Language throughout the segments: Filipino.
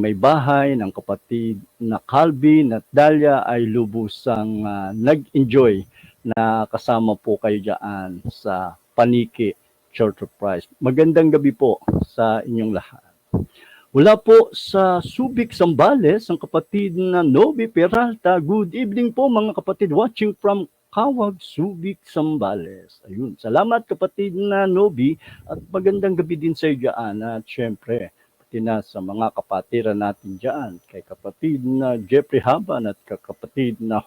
may bahay ng kapatid na Calvin at Dalia ay lubusang nag-enjoy na kasama po kayo dyan sa Paniki Church of Christ. Magandang gabi po sa inyong lahat. Wala po sa Subic, Zambales, ang kapatid na Novi Peralta. Good evening po mga kapatid watching from Kawag, Subic, Zambales. Ayun, salamat kapatid na Novi at magandang gabi din sa iyo dyan. At syempre, pati na sa mga kapatiran natin dyan, kay kapatid na Jeffrey Haban at kapatid na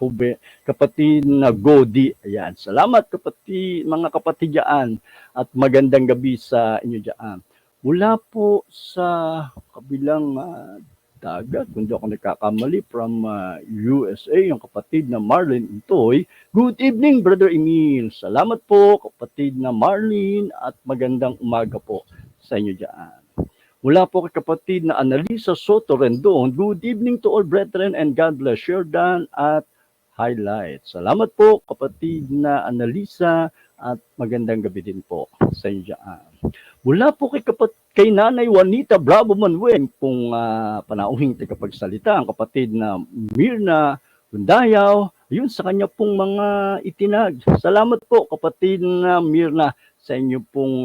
kapatid na Godi. Ayan, salamat kapatid, mga kapatid dyan at magandang gabi sa inyo dyan. Mula po sa kabilang dagat, kung di ako nagkakamali, from USA, yung kapatid na Marlene Intoy. Good evening, Brother Emil. Salamat po, kapatid na Marlene, at magandang umaga po sa inyo dyan. Mula po kay kapatid na Analisa Soto Rendon. Good evening to all brethren and God bless Jordan at highlights. Salamat po, kapatid na Analisa, at magandang gabi din po sa inyo dyan. Mula po kay Nanay Juanita Bravo Manuel, kung panauhing tagapagsalita, ang kapatid na Mirna Hundayaw, yun sa kanya pong mga itinag. Salamat po kapatid na Mirna sa inyo pong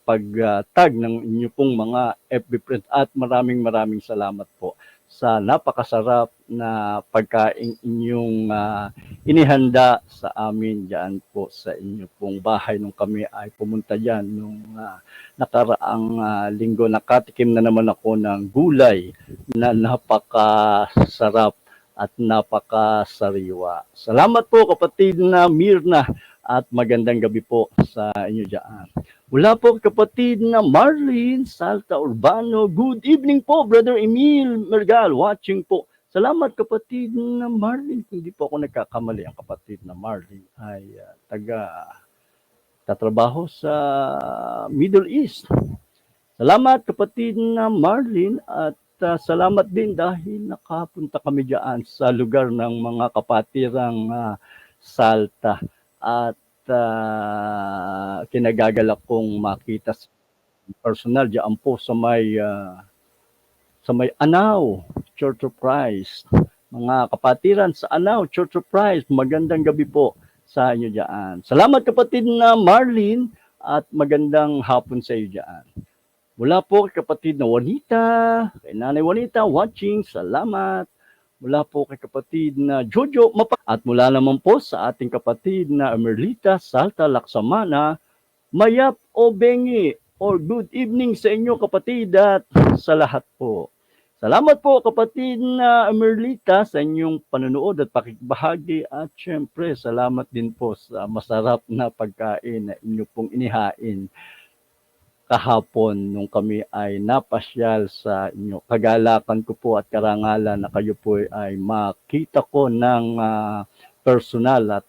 pagtag ng inyo pong mga FB friends at maraming salamat po sa napakasarap na pagkain inyong inihanda sa amin dyan po sa inyo pong bahay nung kami ay pumunta dyan nung nakaraang linggo. Nakatikim na naman ako ng gulay na napakasarap at napakasariwa. Salamat po kapatid na Mirna at magandang gabi po sa inyo dyan. Wala po kapatid na Marlene Salta Urbano. Good evening po, Brother Emil Mergal, watching po. Salamat kapatid na Marlene. Kung di po ako nagkakamali, ang kapatid na Marlene ay tatrabaho sa Middle East. Salamat kapatid na Marlene at salamat din dahil nakapunta kami dyan sa lugar ng mga kapatirang Salta. At kinagagalak kong makita personal diyan po sa may Anao Church of Christ. Mga kapatiran sa Anao Church of Christ, magandang gabi po sa inyo diyan. Salamat kapatid na Marlene at magandang hapon sa iyo diyan. Mula po kay kapatid na Juanita, kay Nanay Juanita watching, salamat. Mula po kay kapatid na Jojo at mula naman po sa ating kapatid na Merlita Salta Laksamana, Mayap o Bengi, or good evening sa inyo kapatid at sa lahat po. Salamat po kapatid na Merlita sa inyong panonood at pakikibahagi at syempre salamat din po sa masarap na pagkain na inyo pong inihain kahapon nung kami ay napasyal sa inyo. Kagalakan ko po at karangalan na kayo po ay makita ko ng personal at